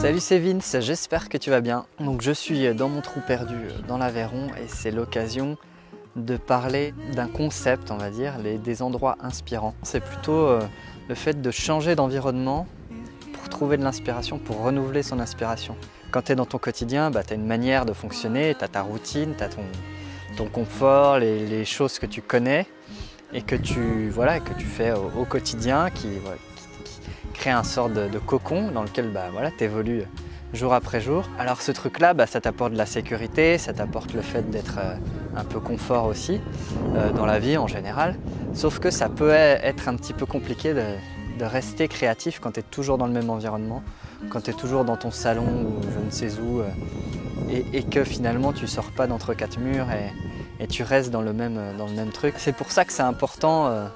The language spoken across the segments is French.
Salut, c'est Vince, j'espère que tu vas bien. Donc je suis dans mon trou perdu dans l'Aveyron et c'est l'occasion de parler d'un concept, on va dire, des endroits inspirants. C'est plutôt le fait de changer d'environnement pour trouver de l'inspiration, pour renouveler son inspiration. Quand tu es dans ton quotidien, tu as une manière de fonctionner, tu as ta routine, tu as ton confort, les choses que tu connais et que tu fais au quotidien, qui crée un sort de cocon dans lequel tu évolues jour après jour. Alors ce truc-là, ça t'apporte de la sécurité, ça t'apporte le fait d'être un peu confort aussi dans la vie en général. Sauf que ça peut être un petit peu compliqué de rester créatif quand tu es toujours dans le même environnement, quand tu es toujours dans ton salon ou je ne sais où, et que finalement tu sors pas d'entre quatre murs et tu restes dans le même truc. C'est pour ça que c'est important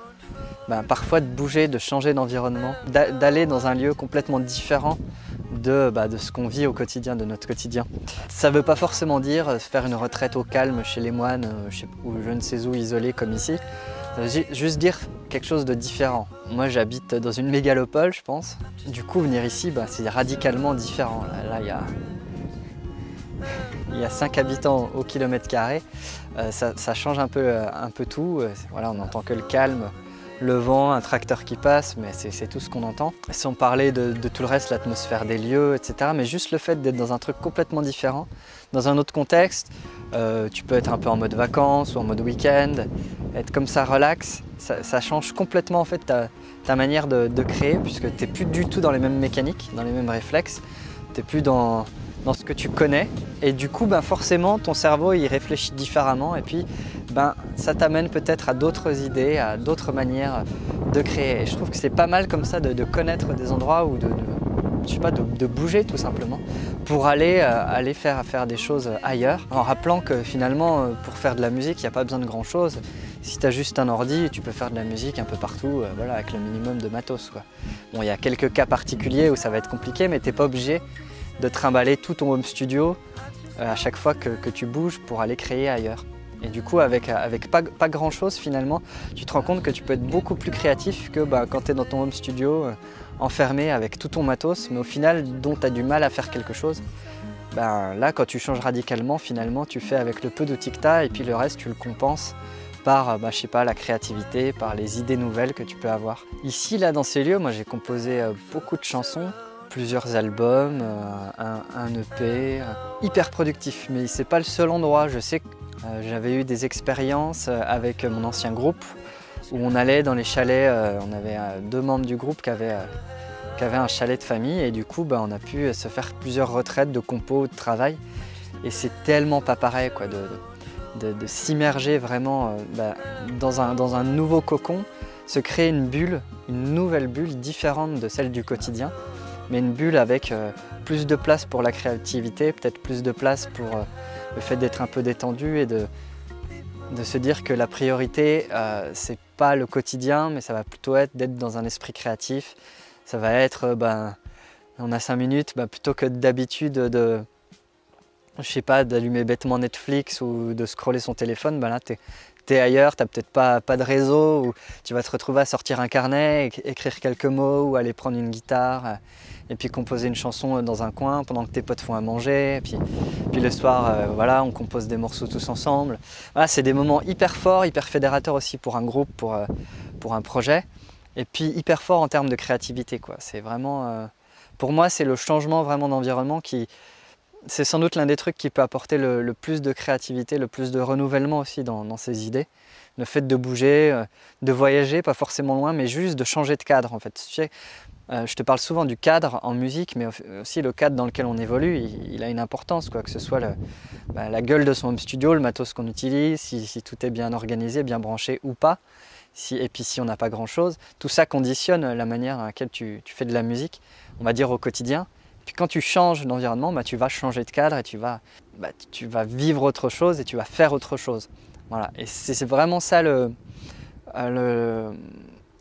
parfois de bouger, de changer d'environnement, d'aller dans un lieu complètement différent de ce qu'on vit au quotidien, de notre quotidien. Ça ne veut pas forcément dire faire une retraite au calme chez les moines ou je ne sais où isolé comme ici. Ça veut juste dire quelque chose de différent. Moi j'habite dans une mégalopole je pense. Du coup venir ici c'est radicalement différent. Là il y a 5 habitants au kilomètre carré. Ça change un peu tout. Voilà, on n'entend que le calme. Le vent, un tracteur qui passe, mais c'est tout ce qu'on entend. Sans parler de tout le reste, l'atmosphère des lieux, etc. Mais juste le fait d'être dans un truc complètement différent, dans un autre contexte, tu peux être un peu en mode vacances ou en mode week-end, être comme ça relax, ça change complètement en fait ta manière de créer, puisque tu n'es plus du tout dans les mêmes mécaniques, dans les mêmes réflexes, tu n'es plus dans ce que tu connais, et du coup forcément ton cerveau il réfléchit différemment, et puis ça t'amène peut-être à d'autres idées, à d'autres manières de créer. Et je trouve que c'est pas mal comme ça de connaître des endroits ou de bouger tout simplement pour aller faire des choses ailleurs, en rappelant que finalement pour faire de la musique il n'y a pas besoin de grand chose. Si tu as juste un ordi, tu peux faire de la musique un peu partout, avec le minimum de matos, quoi. Bon, il y a quelques cas particuliers où ça va être compliqué, mais tu n'es pas obligé de trimballer tout ton home studio à chaque fois que tu bouges pour aller créer ailleurs. Et du coup, avec pas grand chose finalement, tu te rends compte que tu peux être beaucoup plus créatif que quand tu es dans ton home studio, enfermé avec tout ton matos, mais au final, dont tu as du mal à faire quelque chose. Là, quand tu changes radicalement, finalement, tu fais avec le peu d'outils que tu as, et puis le reste, tu le compenses par je sais pas, la créativité, par les idées nouvelles que tu peux avoir. Ici, là, dans ces lieux, moi j'ai composé beaucoup de chansons, plusieurs albums, un EP, hyper productif, mais c'est pas le seul endroit. Je sais que j'avais eu des expériences avec mon ancien groupe où on allait dans les chalets, on avait 2 membres du groupe qui avaient un chalet de famille, et du coup on a pu se faire plusieurs retraites de compos, de travail, et c'est tellement pas pareil quoi, de s'immerger vraiment dans un nouveau cocon, se créer une bulle, une nouvelle bulle différente de celle du quotidien, mais une bulle avec plus de place pour la créativité, peut-être plus de place pour le fait d'être un peu détendu et de se dire que la priorité, c'est pas le quotidien, mais ça va plutôt être d'être dans un esprit créatif. Ça va être, on a 5 minutes, plutôt que d'habitude je sais pas, d'allumer bêtement Netflix ou de scroller son téléphone, là t'es ailleurs, t'as peut-être pas de réseau, ou tu vas te retrouver à sortir un carnet, écrire quelques mots, ou aller prendre une guitare, et puis composer une chanson dans un coin pendant que tes potes font à manger, et puis le soir, on compose des morceaux tous ensemble. Voilà, c'est des moments hyper forts, hyper fédérateurs aussi pour un groupe, pour un projet, et puis hyper forts en termes de créativité, quoi. C'est vraiment, pour moi, c'est le changement vraiment d'environnement qui... C'est sans doute l'un des trucs qui peut apporter le plus de créativité, le plus de renouvellement aussi dans ses idées. Le fait de bouger, de voyager, pas forcément loin, mais juste de changer de cadre en fait. Tu sais, je te parle souvent du cadre en musique, mais aussi le cadre dans lequel on évolue, il a une importance, quoi, que ce soit la gueule de son home studio, le matos qu'on utilise, si tout est bien organisé, bien branché ou pas, et puis si on n'a pas grand chose. Tout ça conditionne la manière à laquelle tu fais de la musique, on va dire au quotidien. Puis quand tu changes d'environnement, tu vas changer de cadre et tu vas vivre autre chose et tu vas faire autre chose. Voilà. Et c'est vraiment ça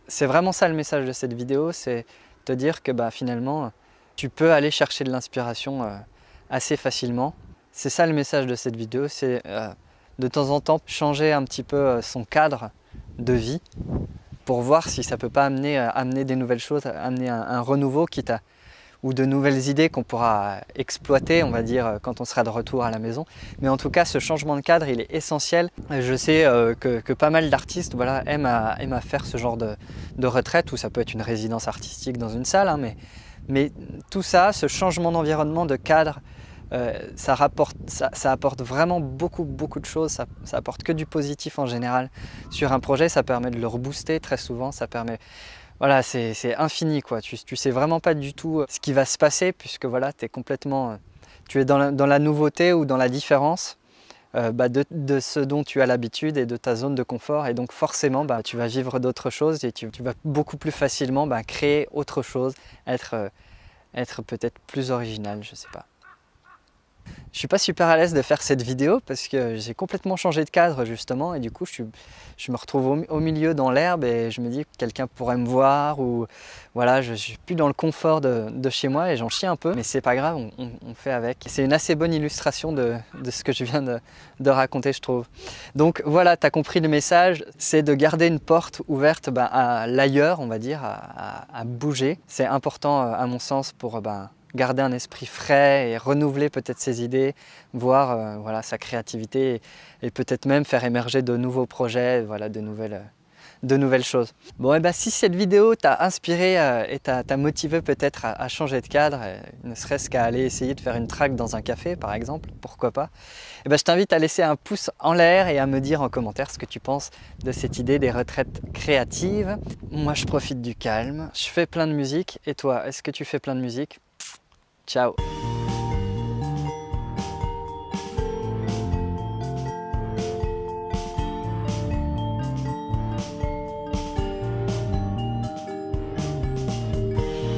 c'est vraiment ça le message de cette vidéo, c'est te dire que finalement tu peux aller chercher de l'inspiration assez facilement. C'est ça le message de cette vidéo, c'est de temps en temps changer un petit peu son cadre de vie pour voir si ça peut pas amener des nouvelles choses, amener un renouveau, quitte à ou de nouvelles idées qu'on pourra exploiter, on va dire, quand on sera de retour à la maison. Mais en tout cas, ce changement de cadre, il est essentiel. Je sais que pas mal d'artistes voilà, aiment à faire ce genre de retraite, ou ça peut être une résidence artistique dans une salle, hein, mais tout ça, ce changement d'environnement, de cadre, ça apporte vraiment beaucoup de choses, ça apporte que du positif en général. Sur un projet, ça permet de le rebooster très souvent, ça permet... Voilà, c'est infini quoi, tu sais vraiment pas du tout ce qui va se passer puisque voilà, tu es dans la nouveauté ou dans la différence de ce dont tu as l'habitude et de ta zone de confort, et donc forcément tu vas vivre d'autres choses et tu vas beaucoup plus facilement créer autre chose, être peut-être plus original, je sais pas. Je suis pas super à l'aise de faire cette vidéo parce que j'ai complètement changé de cadre justement, et du coup je me retrouve au milieu dans l'herbe et je me dis que quelqu'un pourrait me voir, ou voilà, je suis plus dans le confort de chez moi et j'en chie un peu, mais c'est pas grave, on fait avec. C'est une assez bonne illustration de ce que je viens de raconter, je trouve. Donc voilà, tu as compris le message, c'est de garder une porte ouverte à l'ailleurs, on va dire, à bouger. C'est important à mon sens pour garder un esprit frais et renouveler peut-être ses idées, voir voilà, sa créativité et peut-être même faire émerger de nouveaux projets, voilà, de nouvelles choses. Bon, et si cette vidéo t'a inspiré et t'a motivé peut-être à changer de cadre, ne serait-ce qu'à aller essayer de faire une track dans un café par exemple, pourquoi pas, je t'invite à laisser un pouce en l'air et à me dire en commentaire ce que tu penses de cette idée des retraites créatives. Moi je profite du calme, je fais plein de musique, et toi, est-ce que tu fais plein de musique? Ciao.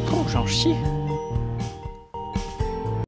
Oh, j'en chie.